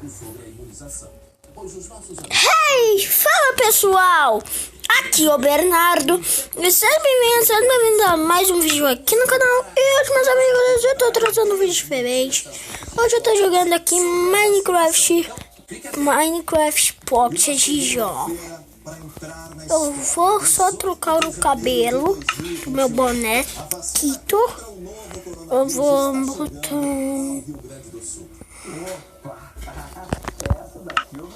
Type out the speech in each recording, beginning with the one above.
Hey, fala pessoal! Aqui é o Bernardo e sejam bem-vindos a mais um vídeo aqui no canal. E hoje, meus amigos, eu tô trazendo um vídeo diferente. Hoje eu tô jogando aqui Minecraft Pocket Jogo. Eu vou só trocar o cabelo do meu boné Quito. Eu vou botar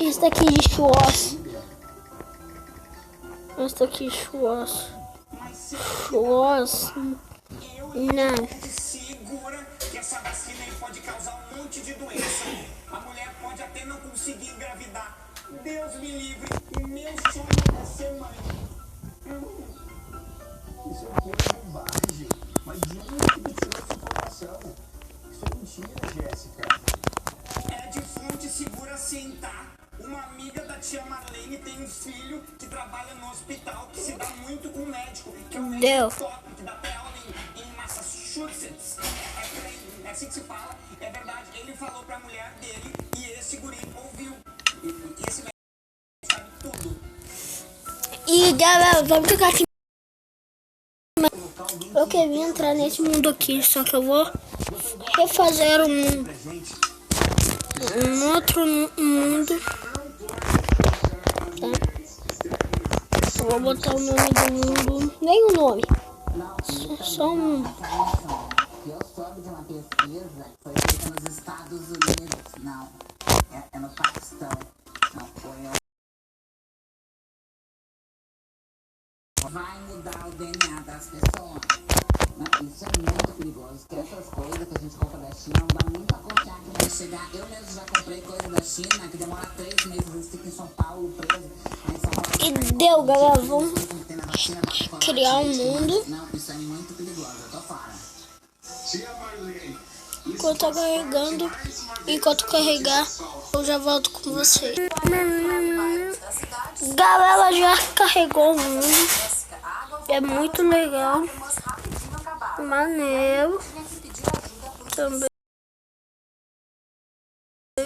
isso daqui de churros. Esse daqui de churros. Não. Segura que essa vacina aí pode causar um monte de doença. A mulher pode até não conseguir engravidar. Deus me livre. Meu sonho é ser mãe. Isso aqui é bobagem. Mas de onde que tu tirou essa informação? Isso é mentira, Jéssica. É de fonte segura sim, tá? Uma amiga da tia Marlene tem um filho que trabalha no hospital, que se dá muito com o médico, que é um médico top, que dá até aula em Massachusetts. É assim que se fala, é verdade. Ele falou pra mulher dele e esse guri ouviu. E esse médico sabe tudo. E galera, vamos ficar aqui. Eu queria entrar nesse mundo aqui, só que eu vou refazer um outro mundo. Tá? Eu vou botar o nome do mundo. Nem o nome. Só um. Eu soube de uma pesquisa que foi feita nos Estados Unidos. Não, é no Paquistão. Não foi. Vai mudar o DNA das pessoas. Não, isso é muito perigoso. Que essas coisas que a gente compra da China não dá nem pra confiar que vai chegar. Eu mesmo já comprei coisa da China que demora 3 meses e fica em São Paulo preso. E deu, galera. Vamos criar um mundo. Não, isso é muito perigoso. Eu tô fora. Enquanto tá carregando, enquanto carregar, eu já volto com vocês. Galera, já carregou o mundo. É muito legal. Maneiro. Também.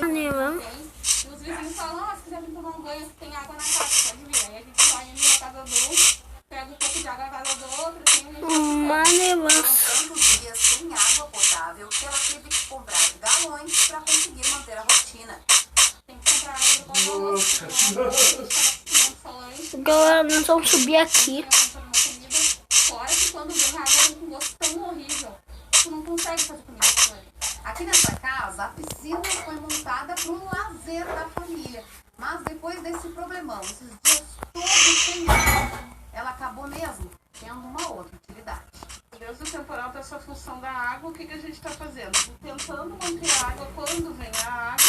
Maneiro. Os vizinhos falam, se quiser vir tomar um banho, tem água na casa, pode vir. Aí a gente vai ali na casa do, pega um pouco de água na casa do outro, assim, Maneiro. Dias sem água potável, que ela teve que comprar galões para conseguir manter a rotina. tem que comprar água do almoço. Galera, nós vamos subir aqui. Fora que quando vem água com gosto tão horrível, tu não consegue fazer comida com ele. Aqui nessa casa, a piscina foi montada para o lazer da família. Mas depois desse problemão, esses dias todos sem água, ela acabou mesmo tendo uma outra utilidade. Deus do temporal para essa função da água, o que a gente está fazendo? Tentando manter a água quando vem a água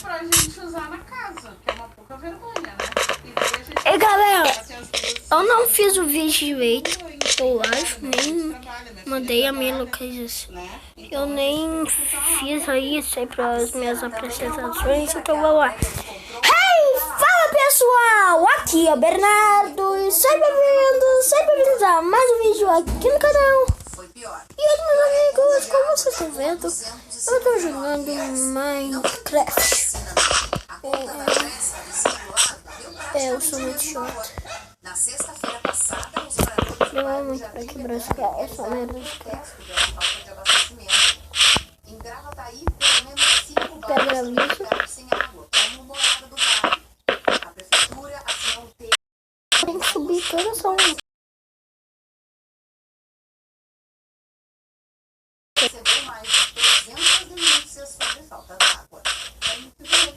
pra gente usar na casa, que é uma pouca vergonha, né? E daí a gente Ei, galera, eu não fiz o vídeo direito, eu acho, nem mandei a minha localização. Eu nem fiz aí sempre as minhas apresentações, então vamos lá. Hey, fala pessoal, aqui é o Bernardo e sejam bem-vindos a mais um vídeo aqui no canal. Foi pior. E hoje, meus amigos, como vocês estão vendo, eu tô jogando Minecraft. Eu sou muito chato. Na sexta-feira passada, os moradores Eu amo pra quebrar esse carro, eu sou merda. falta de abastecimento. Em Gravataí, pelo menos 5 Pedra bairros lisa. ficaram sem água, como morada do bairro. A prefeitura assinou um termo Tem que subir toda essa onda. que recebeu mais de 300 denúncias sobre falta de água.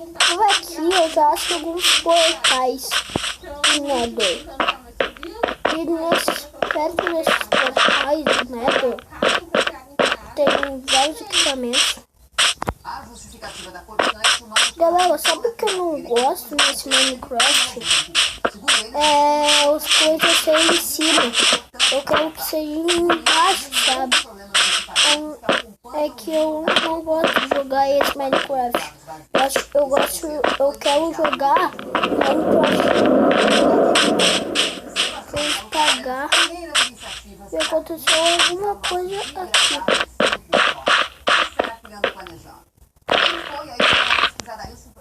Por aqui eu já acho alguns portais do Nether. E perto desses portais do Nether tem vários equipamentos. A justificativa da cortina é que o nome Galera, sabe o que eu não gosto nesse Minecraft? É as coisas serem em cima. Eu quero que seja embaixo, sabe? É que eu não gosto de jogar esse Minecraft. Eu quero jogar Minecraft sem pagar. E aconteceu alguma coisa aqui. Será que anda planejando? Quem foi aí uma pesquisada isso?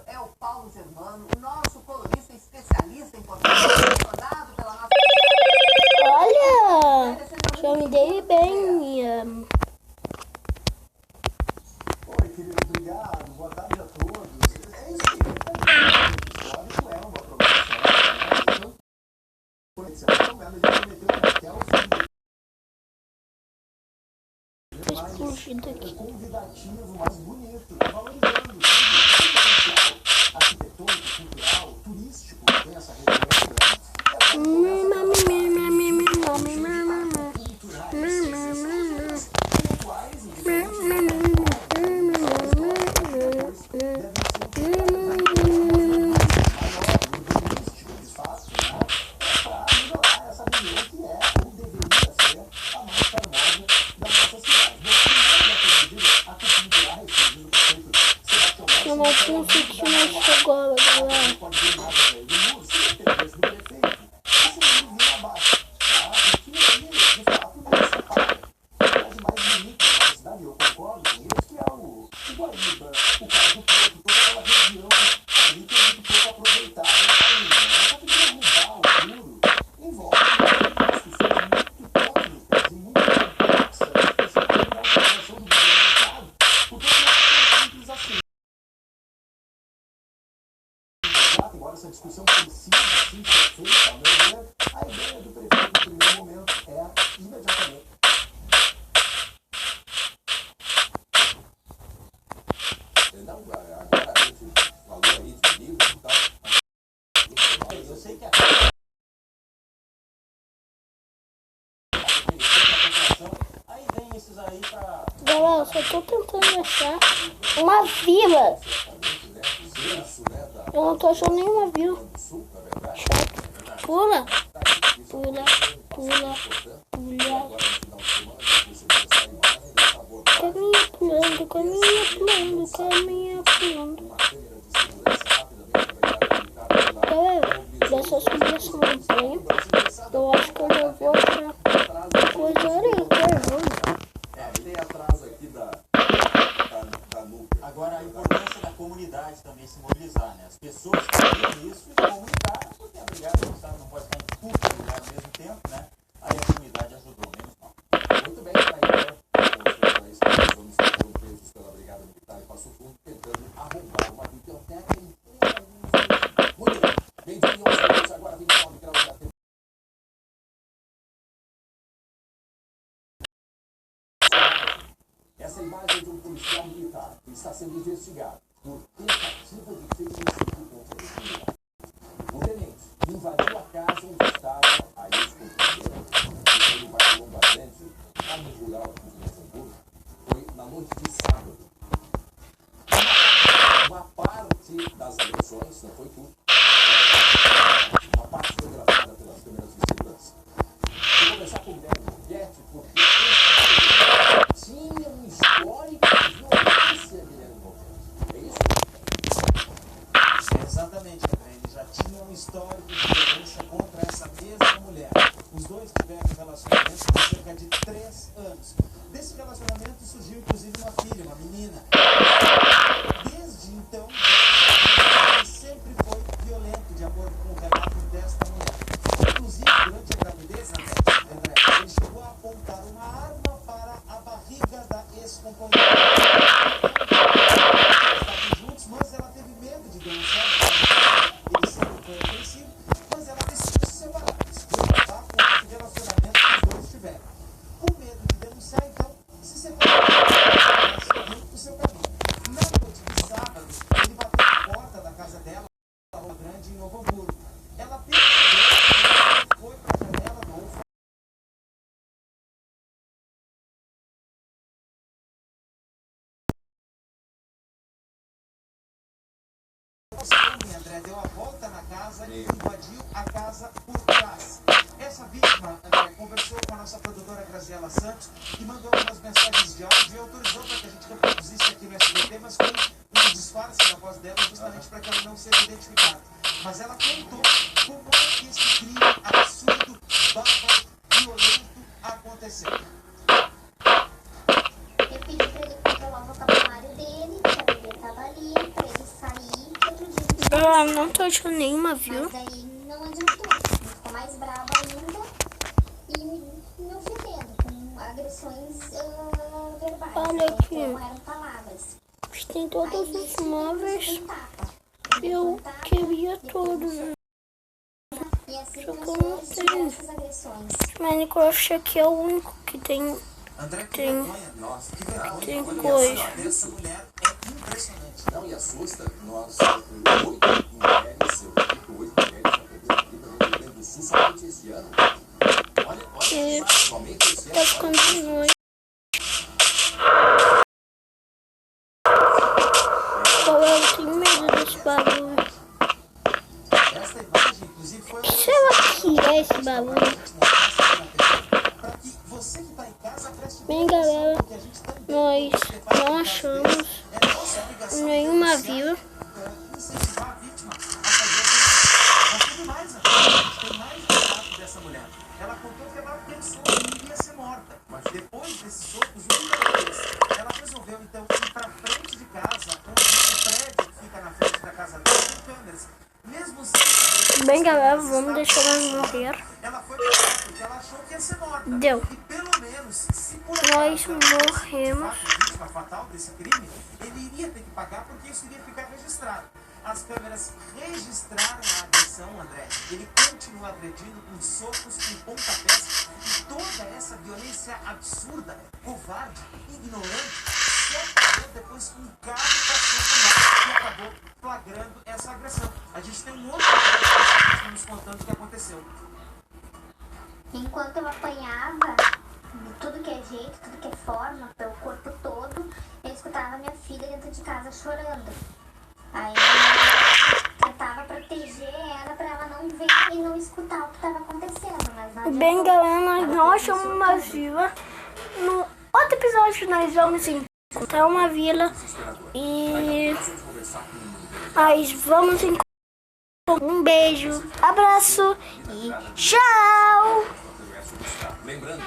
ativo, mais bonito, valorizando tudo social, arquitetônico, cultural, turístico, tem essa referência grande. Eu não consegui mais agora, galera. Embora essa discussão precise sim ser feita, ao meu ver, a ideia do prefeito no primeiro momento é imediatamente. Não, agora a gente falou aí de livros e tal. Eu sei que aí vem esses aí pra. Galera, eu só tô tentando achar uma vila. Eu não tô achando nenhuma vila. Pula. Pula, pula, pula. Caminha pulando, caminha pulando, caminha pulando. Galera, dessa subir essa montanha, eu acho que eu já vou achar coisa oriental. Tem atrás aqui da nuca. Agora, a importância da comunidade também se mobilizar, né? As pessoas que têm isso e comunicar, porque a brigada não pode estar em tudo lugar ao mesmo tempo, né? Aí a comunidade ajudou, menos mal. Muito bem, tá aí, né? Os homens que foram presos pela Brigada Militar em Passo Fundo tentando arrombar uma biblioteca em muito bem. Bem, agora 29 graus da temperatura. Essa imagem é de um policial militar que está sendo investigado por tentativa de feminicídio contra esse militar. O tenente invadiu a casa onde estava a ex-companheira, que foi no bairro Lombardente, lá no rural aqui de Luxemburgo, foi na noite de sábado. Uma parte das agressões, não foi tudo, uma parte foi gravada pelas câmeras de segurança. Vou começar com o Guilherme Borghetti, porque tinha um histórico de violência, Guilherme Borghetti. É isso? Exatamente, André. Ele já tinha um histórico de violência contra essa mesma mulher. Os dois tiveram um relacionamento por cerca de 3 anos. Desse relacionamento surgiu inclusive uma filha, uma menina. Desde então, ele sempre foi violento, de acordo com o relato desta mulher. Inclusive, durante a gravidez, André, ele chegou a apontar uma arma para a barriga da ex-companheira. Estavam juntos, mas ela teve medo de denunciar. Ele sempre foi ofensivo, mas ela decidiu se separar. Decidiu acabar com o relacionamento que os dois tiveram. Com medo de denunciar, então, se separou. Ela seguiu o seu caminho. Na noite de sábado, ele bateu na porta da casa dela, na Rua Grande, em Novo Hamburgo. Ela percebeu, foi para a janela do outro. André deu a volta na casa e invadiu a casa por trás. Essa vítima, André, conversou com a nossa produtora Graziela Santos e mandou umas mensagens de áudio e autorizou para que a gente reproduzisse aqui no SBT, mas com um disfarce da voz dela, justamente para que ela não seja identificada. Mas ela contou como é que esse crime absurdo, bárbaro, violento aconteceu. Eu pedi para ele controlar o vocabulário dele, que a bebê estava ali, para ele sair, que outro dia Ah, não tô achando nenhuma vila. mas daí não adiantou. Ele ficou mais bravo ainda e me ofendendo com agressões verbais. Olha aqui. Então eram palavras. Tem todos Aí, os nisso, móveis. ele tapa. Eu queria todos. E assim Só que eu não começou a tenho. essas agressões. Minecraft aqui é o único que tem André, que Tem- vergonha. Nossa, que vergonha. tem Olha coisa. só, essa mulher é impressionante. Não, e assusta. Nós, 8 mulheres, eu digo que 8 mulheres já perderam a vida no Rio Grande do Sul somente esse ano. Olha, somente esse ano. Eu continuo. Eu tenho medo desse barulho. Esta imagem, inclusive, foi O que será que é esse barulho? para que você que está em casa preste Bem, galera, atenção, porque a gente também nós não achamos é nossa obrigação nenhuma denunciar, vila. incentivar a vítima a fazer. Mas teve mais aqui. A gente tem mais relato dessa mulher. Ela contou que ela pensou que iria ser morta. Mas depois desses socos, o que ela fez? Ela resolveu então ir para frente de casa, onde o prédio que fica na frente da casa dela tem câmeras. Mesmo sem Bem, galera, vamos deixar ela morrer. ela foi pra lá porque ela achou que ia ser morta. Deu. E pelo menos, se por Nós acaso ela fosse, morremos. de fato, vítima fatal desse crime, ele iria ter que pagar porque isso iria ficar registrado. As câmeras registraram a agressão, André. Ele continua agredindo com socos, com pontapés e toda essa violência absurda, covarde, ignorante, se acabou depois que um carro passou por lá e acabou flagrando essa agressão. A gente tem um outro que está nos contando o que aconteceu. Enquanto eu apanhava de tudo que é jeito, tudo que é forma, pelo corpo todo, eu escutava minha filha dentro de casa chorando. Aí eu tentava proteger ela pra ela não ver e não escutar o que estava acontecendo, mas não Bem, adiantou. galera, nós não achamos uma vila. No outro episódio nós vamos encontrar uma vila e nós vamos encontrar. Um beijo, abraço e tchau! Lembrando.